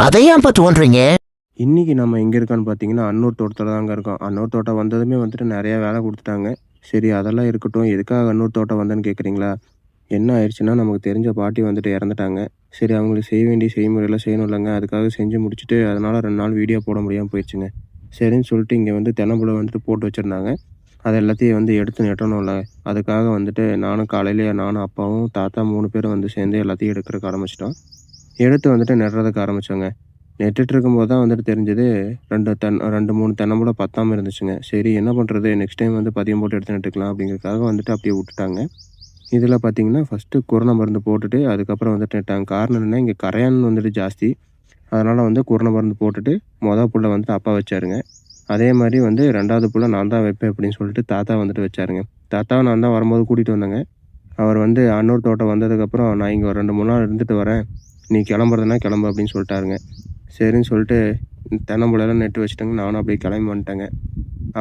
அதை ஏன்ப்பா தோன்றீங்க? இன்னைக்கு நம்ம எங்கே இருக்கோன்னு பார்த்தீங்கன்னா, அன்னூர் தோட்டத்தில் தாங்க இருக்கோம். அன்னூர் தோட்டம் வந்ததுமே வந்துட்டு நிறையா வேலை கொடுத்துட்டாங்க. சரி அதெல்லாம் இருக்கட்டும். எதுக்காக அன்னூர் தோட்டம் வந்தேன்னு கேட்குறீங்களா? என்ன ஆயிடுச்சுன்னா, நமக்கு தெரிஞ்ச பாட்டி வந்துட்டு இறந்துட்டாங்க. சரி அவங்களுக்கு செய்ய வேண்டிய செய்முறையெல்லாம் செய்யணும்லங்க. அதுக்காக செஞ்சு முடிச்சுட்டு, அதனால் 2 நாள் வீடியோ போட முடியாமல் போயிடுச்சுங்க. சரின்னு சொல்லிட்டு இங்கே வந்து தென்னம்பிள்ளை வந்துட்டு போட்டு வச்சுருந்தாங்க. அது எல்லாத்தையும் வந்து எடுத்து நெட்டணும்ல. அதுக்காக வந்துட்டு நானும், அப்பாவும், தாத்தா 3 பேரும் வந்து சேர்ந்து எல்லாத்தையும் எடுக்கிறதுக்கு ஆரம்பிச்சிட்டோம். எடுத்து வந்துட்டு நடுறதுக்கு ஆரம்பிச்சோங்க. நட்டுட்டு இருக்கும்போது தான் வந்துட்டு தெரிஞ்சது 2, 3 தென்னம்பிள்ளை பத்தாம இருந்துச்சுங்க. சரி என்ன பண்ணுறது? நெக்ஸ்ட் டைம் வந்து பதியம் போட்டு எடுத்து நட்டுக்கலாம் அப்படிங்கிறதுக்காக வந்துட்டு அப்படியே விட்டுட்டாங்க. இதில பார்த்தீங்கன்னா, ஃபஸ்ட்டு குருணை மருந்து போட்டுட்டு, அதுக்கப்புறம் வந்துட்டு நட்டாங்க. காரணம் என்னன்னா, இங்கே கரையான் வந்துட்டு ஜாஸ்தி. அதனால் வந்து குருணை மருந்து போட்டுட்டு, புல்ல வந்துட்டு அப்பா வச்சாருங்க. அதே மாரி வந்து 2வது புல்ல நான் தான் வைப்பேன் அப்படின்னு சொல்லிட்டு தாத்தா வந்துட்டு வச்சாருங்க. தாத்தாவ நான் தான் வரும்போது கூட்டிகிட்டு வந்தேங்க. அவர் வந்து அன்னூர் தோட்டம் வந்ததுக்கப்புறம், "நான் இங்கே ஒரு 2, 3 நாள் இருந்துட்டு வரேன். நீ கிளம்புறதுன்னா கிளம்பு" அப்படின்னு சொல்லிட்டாருங்க. சரின்னு சொல்லிட்டு தென்னம்பிள்ளைலாம் நட்டு வச்சுட்டேங்க. நானும் அப்படியே கிளம்பி வந்துட்டேங்க.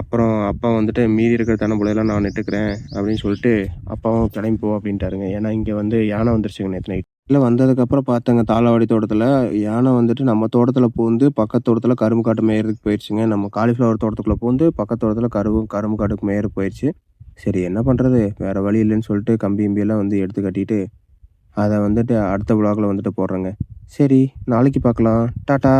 அப்புறம் அப்பா வந்துட்டு, "மீதி இருக்கிற தென்னம்பிள்ளையெல்லாம் நான் நட்டுக்கிறேன்" அப்படின்னு சொல்லிட்டு, அப்பாவும் "கிளம்பி போ" அப்படின்ட்டாருங்க. ஏன்னா இங்கே வந்து யானை வந்துருச்சுங்க நேத்து நைட். உள்ள வந்ததுக்கப்புறம் பார்த்தேங்க தாளவாடி தோட்டத்தில, யானை வந்துட்டு நம்ம தோட்டத்தில பூந்து பக்கத்து தோட்டத்தில கரும்பு காட்டு மேயறதுக்கு போயிருச்சுங்க. நம்ம காலிஃப்ளவர் தோட்டத்துக்குள்ள பூந்து பக்கத்து தோட்டத்தில கரும்பு காட்டுக்கு மேயறதுக்கு போயிருச்சு. சரி என்ன பண்ணுறது? வேற வழி இல்லைன்னு சொல்லிட்டு கம்பி கிம்பியெல்லாம் வந்து எடுத்து கட்டிட்டு, அத வந்துட்டு அடுத்த விலாக்ல வந்துட்டு போடுறேங்க. சரி நாளைக்கு பார்க்கலாம். டாட்டா.